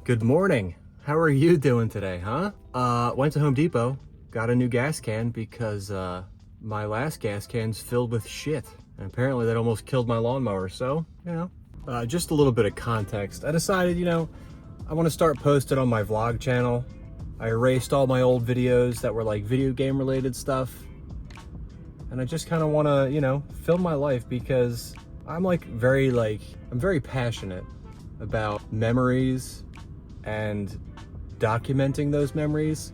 Good morning. How are you doing today, huh? Went to Home Depot, got a new gas can because my last gas can's filled with shit. And apparently that almost killed my lawnmower, so, just a little bit of context. I decided, I want to start posting on my vlog channel. I erased all my old videos that were like video game related stuff. And I just kind of want to, film my life because I'm very passionate about memories and documenting those memories.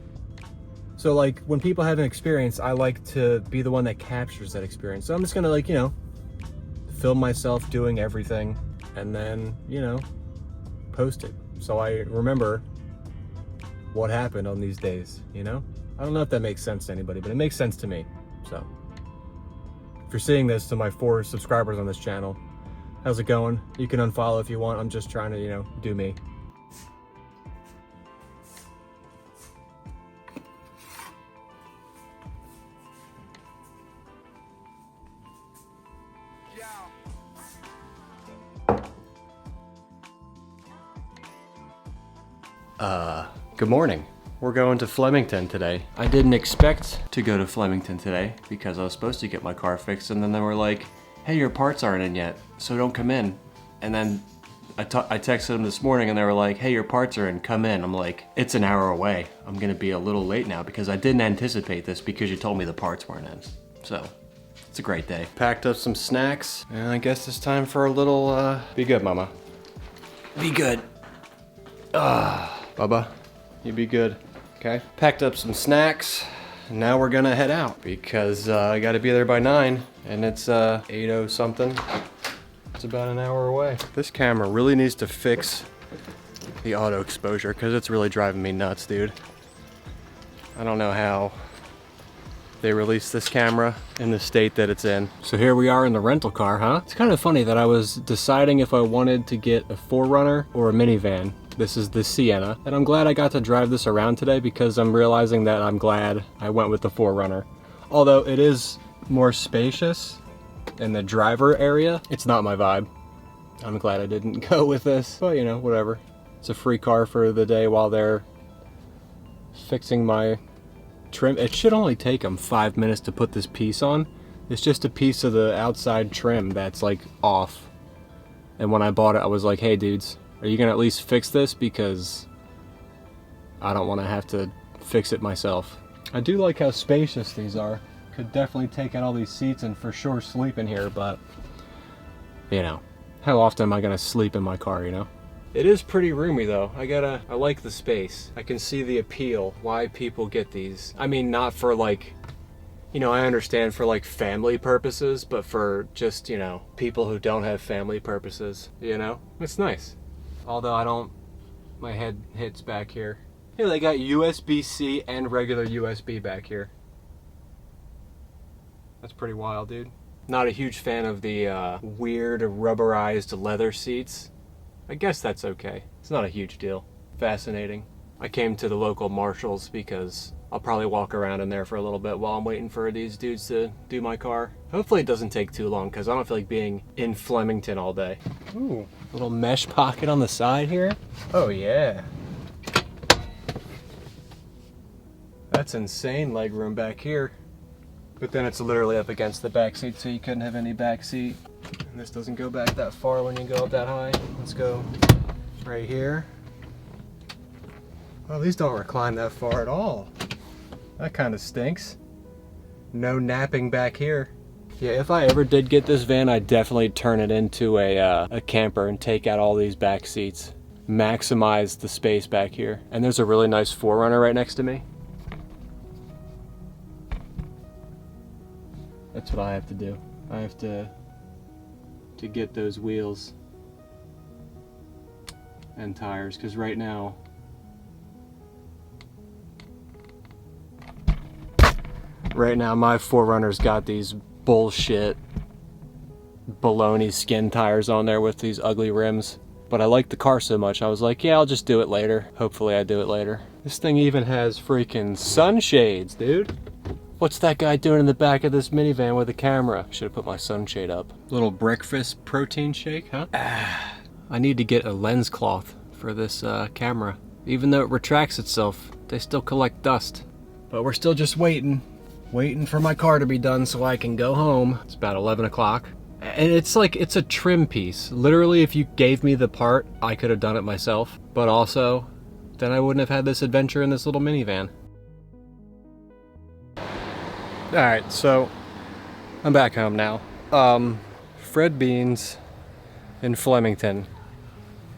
So like when people have an experience, I like to be the one that captures that experience. So I'm just gonna film myself doing everything and then, post it. So I remember what happened on these days, I don't know if that makes sense to anybody, but it makes sense to me. So if you're seeing this, to my 4 subscribers on this channel, how's it going? You can unfollow if you want. I'm just trying to, do me. Good morning. We're going to Flemington today. I didn't expect to go to Flemington today because I was supposed to get my car fixed, and then they were like, hey, your parts aren't in yet, so don't come in. And then I texted them this morning and they were like, hey, your parts are in, come in. I'm like, it's an hour away. I'm gonna be a little late now because I didn't anticipate this because you told me the parts weren't in. So, it's a great day. Packed up some snacks, and I guess it's time for a little, be good, mama. Be good. Bubba, you be good, okay? Packed up some snacks, and now we're gonna head out because I gotta be there by 9, and it's 8:00 something. It's about an hour away. This camera really needs to fix the auto exposure because it's really driving me nuts, dude. I don't know how they released this camera in the state that it's in. So here we are in the rental car, huh? It's kind of funny that I was deciding if I wanted to get a 4Runner or a minivan. This is the Sienna, and I'm glad I got to drive this around today because I'm realizing that I'm glad I went with the 4Runner. Although it is more spacious in the driver area, it's not my vibe. I'm glad I didn't go with this, but whatever. It's a free car for the day while they're fixing my trim. It should only take them 5 minutes to put this piece on. It's just a piece of the outside trim that's like off. And when I bought it, I was like, hey dudes, are you gonna at least fix this? Because I don't wanna have to fix it myself. I do like how spacious these are. Could definitely take out all these seats and for sure sleep in here, but how often am I gonna sleep in my car, It is pretty roomy though. I like the space. I can see the appeal, why people get these. I mean, not for like, I understand for like family purposes, but for just, people who don't have family purposes, It's nice. Although my head hits back here. Yeah, they got USB-C and regular USB back here. That's pretty wild, dude. Not a huge fan of the weird rubberized leather seats. I guess that's okay. It's not a huge deal. Fascinating. I came to the local Marshalls because I'll probably walk around in there for a little bit while I'm waiting for these dudes to do my car. Hopefully it doesn't take too long because I don't feel like being in Flemington all day. Ooh, little mesh pocket on the side here. Oh yeah. That's insane legroom back here. But then it's literally up against the back seat, so you couldn't have any back seat. And this doesn't go back that far when you go up that high. Let's go right here. Well, these don't recline that far at all. That kind of stinks. No napping back here. Yeah, if I ever did get this van, I'd definitely turn it into a camper and take out all these back seats. Maximize the space back here. And there's a really nice 4Runner right next to me. That's what I have to do. I have to get those wheels and tires, because right now my 4Runner's got these bullshit baloney skin tires on there with these ugly rims. But I like the car so much, I was like, yeah, I'll just do it later. Hopefully I do it later. This thing even has freaking sunshades, dude. What's that guy doing in the back of this minivan with a camera? Should have put my sunshade up. Little breakfast protein shake, huh? I need to get a lens cloth for this camera. Even though it retracts itself, they still collect dust. But we're still just waiting for my car to be done so I can go home. It's about 11 o'clock. And it's like, it's a trim piece. Literally, if you gave me the part, I could have done it myself. But also, then I wouldn't have had this adventure in this little minivan. Alright, so I'm back home now. Fred Beans in Flemington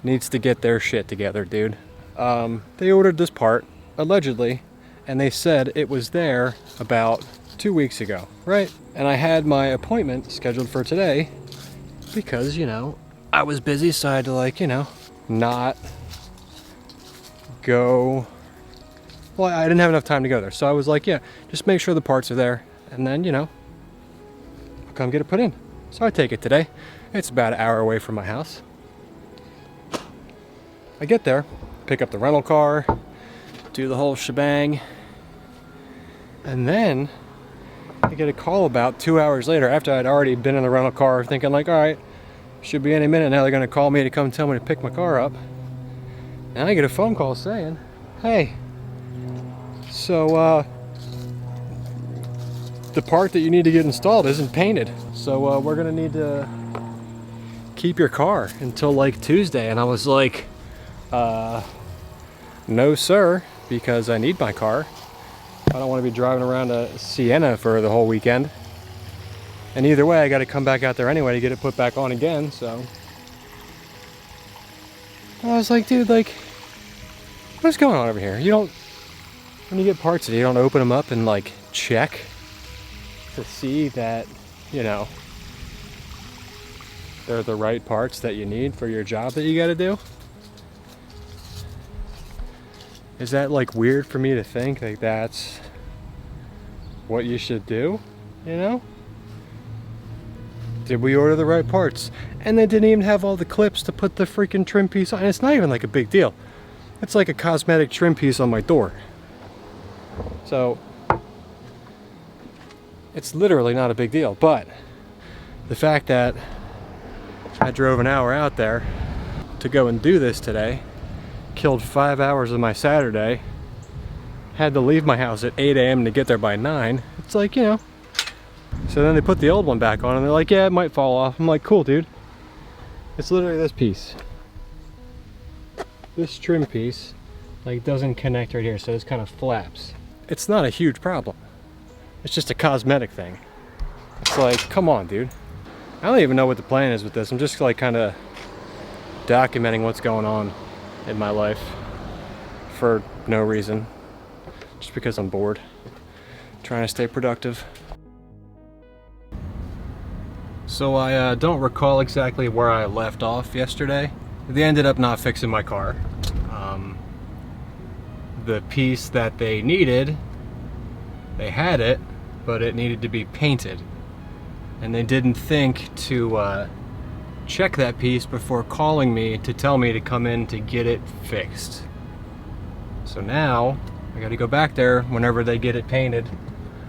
needs to get their shit together, dude. They ordered this part, allegedly, and they said it was there about 2 weeks ago, right? And I had my appointment scheduled for today because, you know, I was busy, so I had to, like, you know, not go. Well, I didn't have enough time to go there, so I was like, yeah, just make sure the parts are there, and then, you know, I'll come get it put in. So I take it today. It's about an hour away from my house. I get there, pick up the rental car, do the whole shebang, and then I get a call about 2 hours later after I'd already been in the rental car thinking like, all right, should be any minute now they're gonna call me to come tell me to pick my car up. And I get a phone call saying, hey, so the part that you need to get installed isn't painted. So we're gonna need to keep your car until like Tuesday. And I was like, no sir, because I need my car. I don't want to be driving around to Sienna for the whole weekend. And either way, I got to come back out there anyway to get it put back on again, so. And I was like, dude, like, what's going on over here? You don't, when you get parts that you don't open them up and like check to see that, you know, they're the right parts that you need for your job that you got to do? Is that like weird for me to think like that's what you should do, you know? Did we order the right parts? And they didn't even have all the clips to put the freaking trim piece on. And it's not even like a big deal. It's like a cosmetic trim piece on my door. So it's literally not a big deal. But the fact that I drove an hour out there to go and do this today, killed 5 hours of my Saturday, had to leave my house at 8 a.m. to get there by 9. It's like, you know. So then they put the old one back on and they're like, yeah, it might fall off. I'm like, cool, dude. It's literally this piece. This trim piece, like, doesn't connect right here, so this kind of flaps. It's not a huge problem. It's just a cosmetic thing. It's like, come on, dude. I don't even know what the plan is with this. I'm just like kind of documenting what's going on in my life for no reason, just because I'm bored, trying to stay productive. So I don't recall exactly where I left off yesterday. They ended up not fixing my car. The piece that they needed, they had it, but it needed to be painted, and they didn't think to check that piece before calling me to tell me to come in to get it fixed. So now I gotta go back there whenever they get it painted.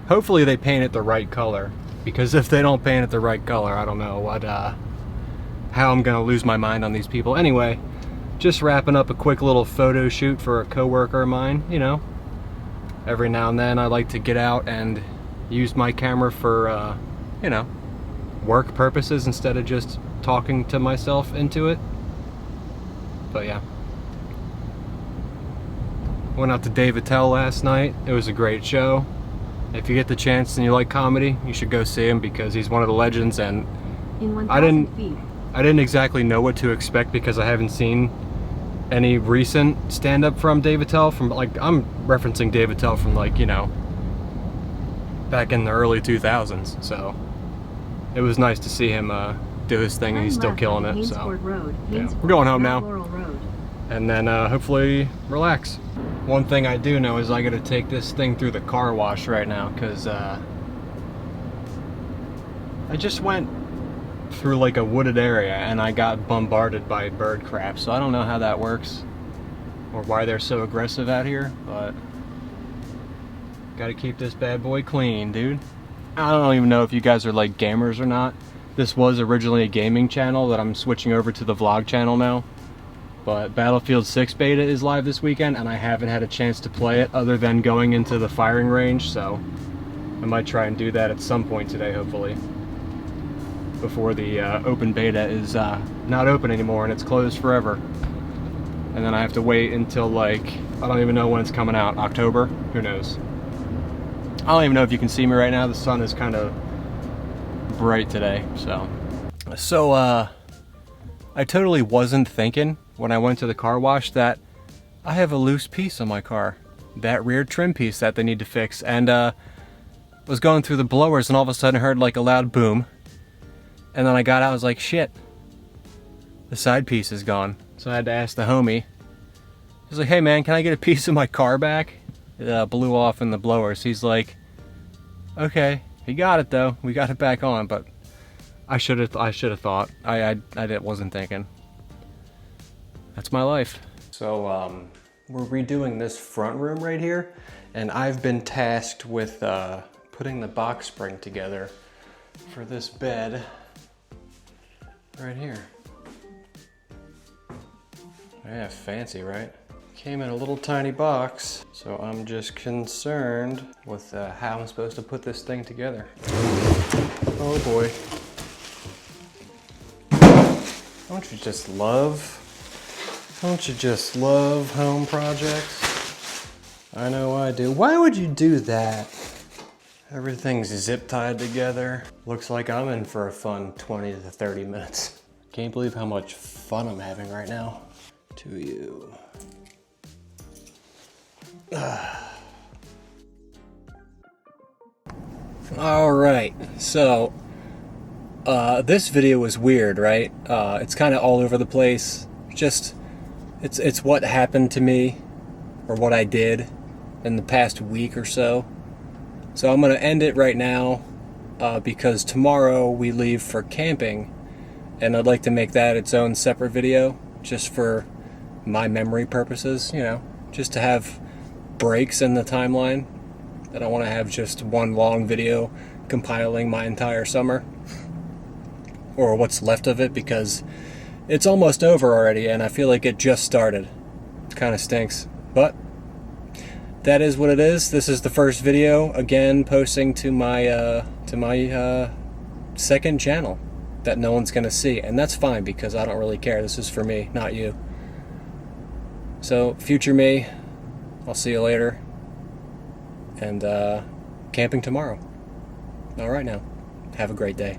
Hopefully they paint it the right color, because if they don't paint it the right color, I don't know what how I'm gonna lose my mind on these people. Anyway, just wrapping up a quick little photo shoot for a coworker of mine. You know, every now and then I like to get out and use my camera for you know, work purposes instead of just talking to myself into it. But yeah, went out to Dave Attell last night. It was a great show. If you get the chance and you like comedy, you should go see him because he's one of the legends. And I didn't exactly know what to expect because I haven't seen any recent stand-up from Dave Attell. From, like, I'm referencing Dave Attell from, like, you know, back in the early 2000s. So it was nice to see him do his thing, and he's still killing it. So yeah, we're going home now, and then hopefully relax. One thing I do know is I gotta take this thing through the car wash right now, because I just went through like a wooded area and I got bombarded by bird crap, so I don't know how that works or why they're so aggressive out here, but gotta keep this bad boy clean, dude. I don't even know if you guys are like gamers or not. This was originally a gaming channel that I'm switching over to the vlog channel now. But Battlefield 6 beta is live this weekend, and I haven't had a chance to play it other than going into the firing range, so I might try and do that at some point today, hopefully, before the open beta is not open anymore and it's closed forever. And then I have to wait until, like, I don't even know when it's coming out. October? Who knows? I don't even know if you can see me right now. The sun is kind of bright today, so I totally wasn't thinking when I went to the car wash that I have a loose piece on my car. That rear trim piece that they need to fix. And was going through the blowers and all of a sudden heard like a loud boom. And then I got out, I was like, shit, the side piece is gone. So I had to ask the homie. He's like, hey man, can I get a piece of my car back? It blew off in the blowers. He's like, okay, he got it though. We got it back on, but I should have thought. I wasn't thinking. That's my life. So we're redoing this front room right here, and I've been tasked with putting the box spring together for this bed right here. Yeah, fancy, right? Came in a little tiny box, so I'm just concerned with how I'm supposed to put this thing together. Oh boy. Don't you just love home projects? I know I do. Why would you do that? Everything's zip tied together. Looks like I'm in for a fun 20 to 30 minutes. Can't believe how much fun I'm having right now. To you. All right, so this video was weird, right? It's kind of all over the place. Just it's what happened to me or what I did in the past week or so. So I'm gonna end it right now because tomorrow we leave for camping, and I'd like to make that its own separate video just for my memory purposes, you know, just to have breaks in the timeline. I don't want to have just one long video compiling my entire summer, or what's left of it, because it's almost over already and I feel like it just started. It kind of stinks, but that is what it is. This is the first video, again, posting to my second channel that no one's gonna see, and that's fine because I don't really care. This is for me, not you. So future me, I'll see you later, and camping tomorrow. All right now, have a great day.